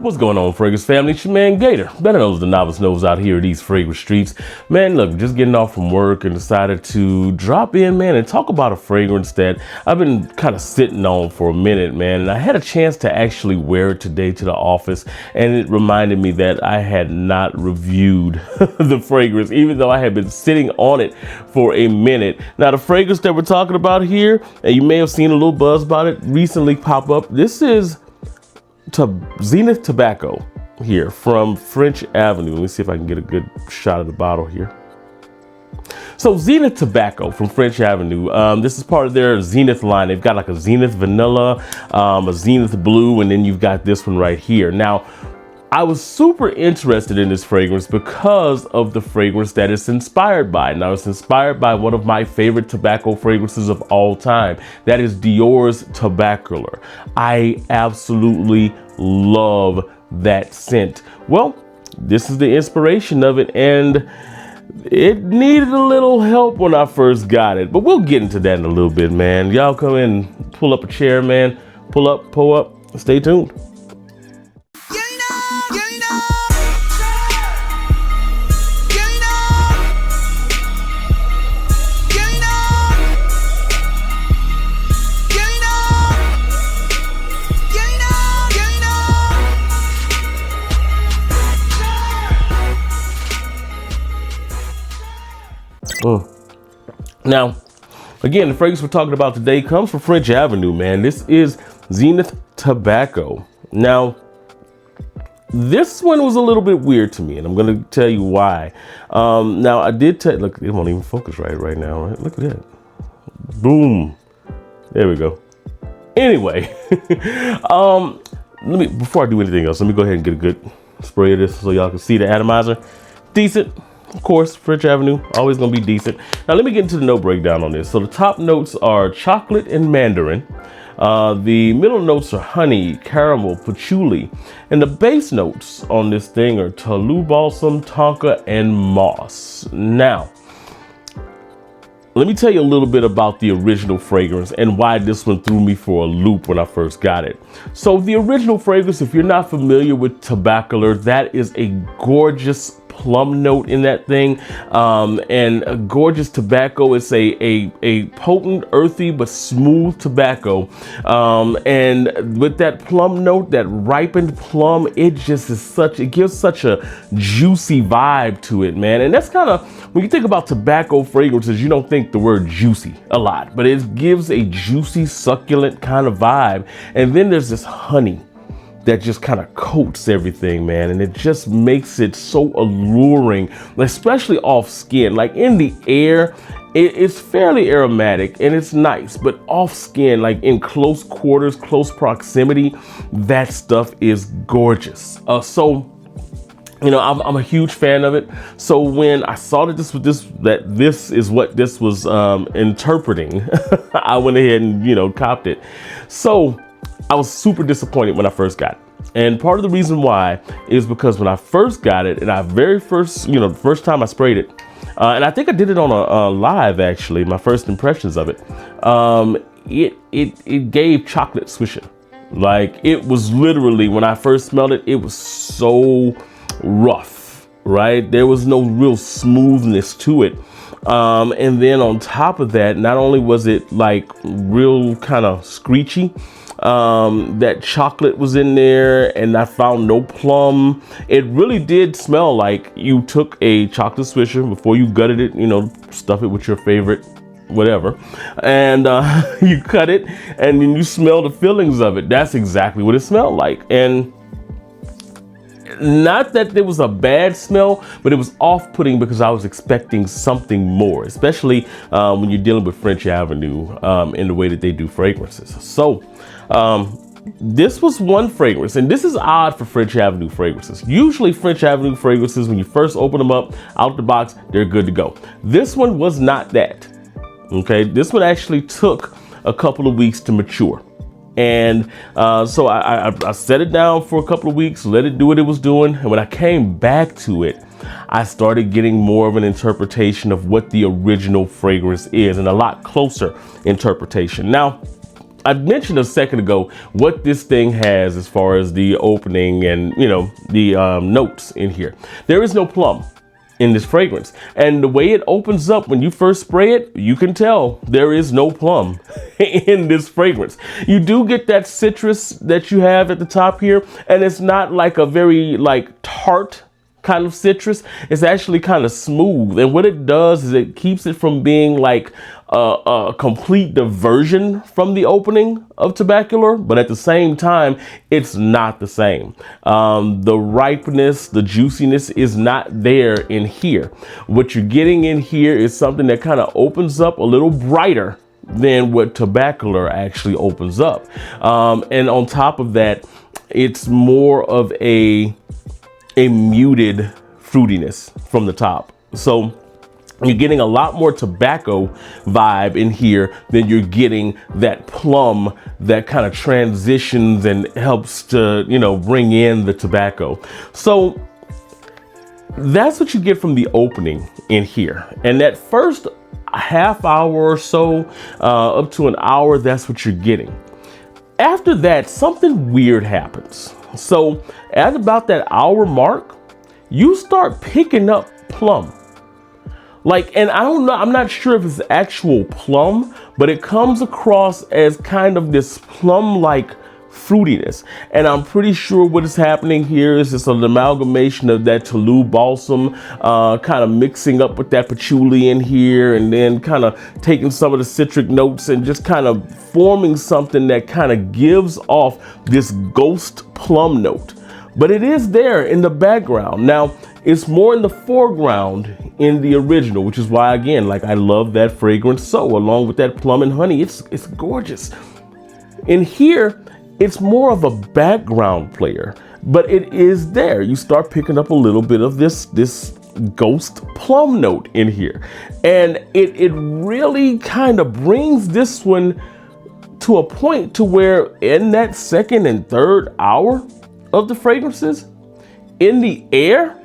What's going on, fragrance family? It's your man Gator, better known as the novice nose out here at these fragrance streets. Man, look, just getting off from work and decided to drop in, man, and talk about a fragrance that I've been kind of sitting on for a minute, man. And I had a chance to actually wear it today to the office, and it reminded me that I had not reviewed the fragrance, even though I had been sitting on it for a minute. Now, the fragrance that we're talking about here, and you may have seen a little buzz about it recently pop up. This is Zenith Tobacco here from French Avenue. Let me see if I can get a good shot of the bottle here. So Zenith Tobacco from French Avenue. This is part of their Zenith line. They've got like a Zenith Vanilla, a Zenith Blue, and then you've got this one right here. Now, I was super interested in this fragrance because of the fragrance that it's inspired by. Now, it's inspired by one of my favorite tobacco fragrances of all time. That is Dior's Tobacolor. I absolutely love that scent. Well, this is the inspiration of it, and it needed a little help when I first got it. But we'll get into that in a little bit, man. Y'all come in, pull up a chair, man. Pull up, stay tuned. Now, again, the fragrance we're talking about today comes from French Avenue, man. This is Zenith Tobacco. Now, this one was a little bit weird to me, and I'm going to tell you why. Now, I did tell, look, it won't even focus right now, right? Look at that. Boom. There we go. Anyway, before I do anything else, let me go ahead and get a good spray of this so y'all can see the atomizer. Decent. Of course, French Avenue, always gonna be decent. Now let me get into the note breakdown on this. So the top notes are chocolate and mandarin. The middle notes are honey, caramel, patchouli. And the base notes on this thing are Toulouse balsam, tonka, and moss. Now, let me tell you a little bit about the original fragrance and why this one threw me for a loop when I first got it. So the original fragrance, if you're not familiar with Tobacolor, that is a gorgeous plum note in that thing, and a gorgeous tobacco. It's a potent, earthy but smooth tobacco, and with that plum note, that ripened plum, it just is it gives such a juicy vibe to it, man. And that's kind of, when you think about tobacco fragrances, you don't think the word juicy a lot, but it gives a juicy, succulent kind of vibe. And then there's this honey that just kind of coats everything, man, and it just makes it so alluring, especially off skin. Like in the air, it's fairly aromatic and it's nice, but off skin, like in close quarters, close proximity, that stuff is gorgeous. So you know, I'm a huge fan of it. So when I saw that this is what this was interpreting, I went ahead and, you know, copped it. So I was super disappointed when I first got it. And part of the reason why is because when I first got it, and the first time I sprayed it, and I think I did it on a live, actually, my first impressions of it, it gave chocolate swishing. Like, it was literally, when I first smelled it, it was so rough, right? There was no real smoothness to it. And then on top of that, not only was it like real kind of screechy, that chocolate was in there, and I found no plum. It really did smell like you took a chocolate swisher before you gutted it, you know, stuff it with your favorite whatever, and you cut it, and then you smell the fillings of it. That's exactly what it smelled like. And not that there was a bad smell, but it was off-putting because I was expecting something more, especially when you're dealing with French Avenue in the way that they do fragrances. So this was one fragrance, and this is odd for French Avenue fragrances. Usually French Avenue fragrances, when you first open them up out the box, they're good to go. This one was not that. Okay, this one actually took a couple of weeks to mature. And so I set it down for a couple of weeks, let it do what it was doing. And when I came back to it, I started getting more of an interpretation of what the original fragrance is, and a lot closer interpretation. Now, I mentioned a second ago what this thing has as far as the opening and, you know, the notes in here. There is no plum in this fragrance, and the way it opens up when you first spray it, you can tell there is no plum in this fragrance. You do get that citrus that you have at the top here, and it's not like a very like tart kind of citrus. It's actually kind of smooth, and what it does is it keeps it from being like a complete diversion from the opening of Tobacolor, but at the same time, it's not the same. The ripeness, the juiciness is not there in here. What you're getting in here is something that kind of opens up a little brighter than what Tobacolor actually opens up. And on top of that, it's more of a muted fruitiness from the top. So you're getting a lot more tobacco vibe in here than you're getting that plum that kind of transitions and helps to, you know, bring in the tobacco. So that's what you get from the opening in here. And that first half hour or so, up to an hour, that's what you're getting. After that, something weird happens. So at about that hour mark, you start picking up plum. Like, and I don't know, I'm not sure if it's actual plum, but it comes across as kind of this plum-like fruitiness. And I'm pretty sure what is happening here is just an amalgamation of that Toulouse balsam, kind of mixing up with that patchouli in here, and then kind of taking some of the citric notes and just kind of forming something that kind of gives off this ghost plum note. But it is there in the background. Now, it's more in the foreground in the original, which is why, again, like, I love that fragrance so, along with that plum and honey. It's gorgeous. In here, it's more of a background player, but it is there. You start picking up a little bit of this ghost plum note in here. And it really kind of brings this one to a point to where in that second and third hour of the fragrances, in the air,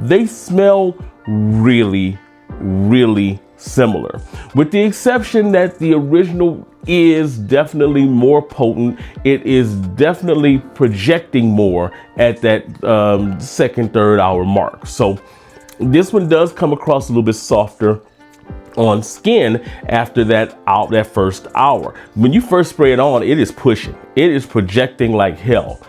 they smell really, really similar, with the exception that the original is definitely more potent. It is definitely projecting more at that second, third hour mark. So this one does come across a little bit softer on skin after that first hour. When you first spray it on, it is pushing. It is projecting like hell.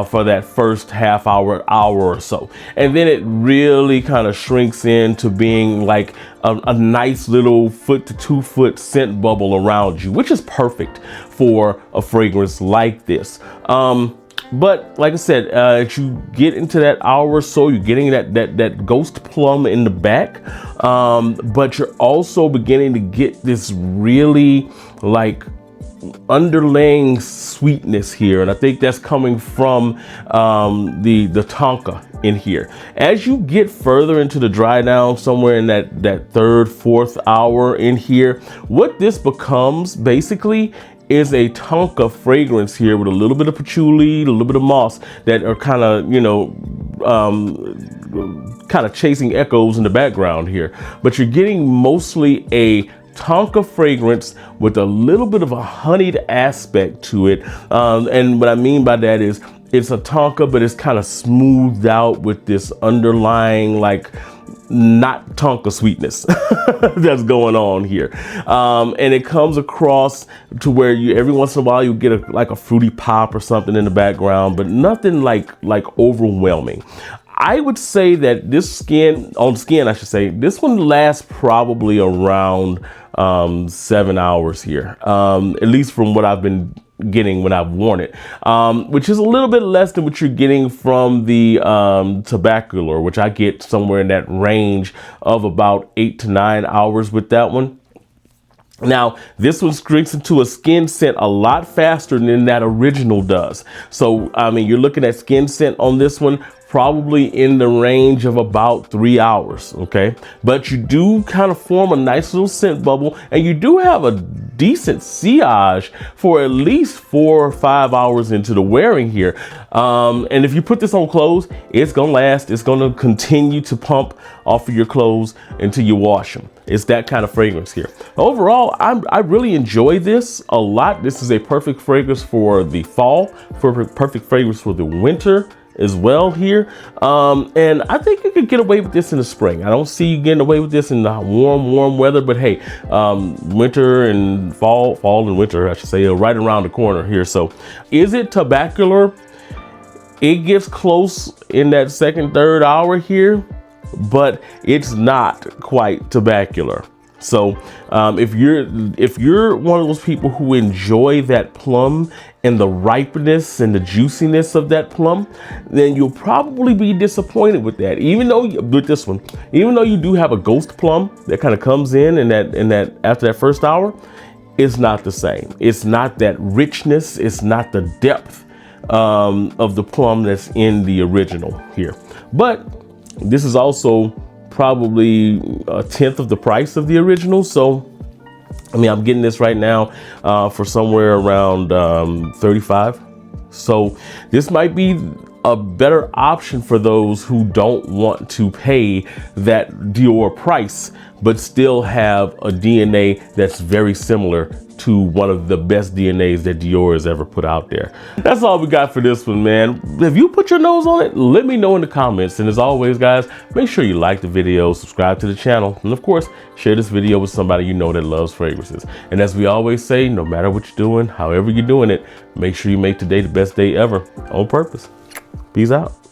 For that first half hour or so. And then it really kind of shrinks into being like a nice little 1 to 2 foot scent bubble around you, which is perfect for a fragrance like this. But like I said, as you get into that hour or so, you're getting that ghost plum in the back, but you're also beginning to get this really like underlaying sweetness here, and I think that's coming from the tonka in here. As you get further into the dry down, somewhere in that third, fourth hour in here, what this becomes basically is a tonka fragrance here with a little bit of patchouli, a little bit of moss that are kind of, you know, kind of chasing echoes in the background here. But you're getting mostly a tonka fragrance with a little bit of a honeyed aspect to it. And what I mean by that is it's a tonka, but it's kind of smoothed out with this underlying, like, not tonka sweetness that's going on here. And it comes across to where you, every once in a while, you get like a fruity pop or something in the background, but nothing like overwhelming. I would say that this I should say, this one lasts probably around 7 hours here, at least from what I've been getting when I've worn it, which is a little bit less than what you're getting from the Tobacolor, which I get somewhere in that range of about 8 to 9 hours with that one. Now, this one drinks into a skin scent a lot faster than that original does. So, I mean, you're looking at skin scent on this one probably in the range of about 3 hours, okay? But you do kind of form a nice little scent bubble, and you do have a decent sillage for at least 4 or 5 hours into the wearing here. And if you put this on clothes, it's gonna last. It's gonna continue to pump off of your clothes until you wash them. It's that kind of fragrance here. Overall, overall, I really enjoy this a lot. This is a perfect fragrance for the fall, perfect fragrance for the winter as well here. And I think you could get away with this in the spring. I don't see you getting away with this in the warm weather, but hey, winter and fall and winter, I should say, are right around the corner here. So is it Tobacolor? It gets close in that second, third hour here, but it's not quite Tobacolor. So if you're one of those people who enjoy that plum and the ripeness and the juiciness of that plum, then you'll probably be disappointed with that. Even though with this one, even though you do have a ghost plum that kind of comes in that after that first hour, it's not the same. It's not that richness. It's not the depth of the plum that's in the original here. But this is also probably a tenth of the price of the original. So, I mean, I'm getting this right now for somewhere around 35. So this might be a better option for those who don't want to pay that Dior price, but still have a DNA that's very similar to one of the best DNAs that Dior has ever put out there. That's all we got for this one, man. Have you put your nose on it? Let me know in the comments. And as always, guys, make sure you like the video, subscribe to the channel, and of course, share this video with somebody you know that loves fragrances. And as we always say, no matter what you're doing, however you're doing it, make sure you make today the best day ever on purpose. Peace out.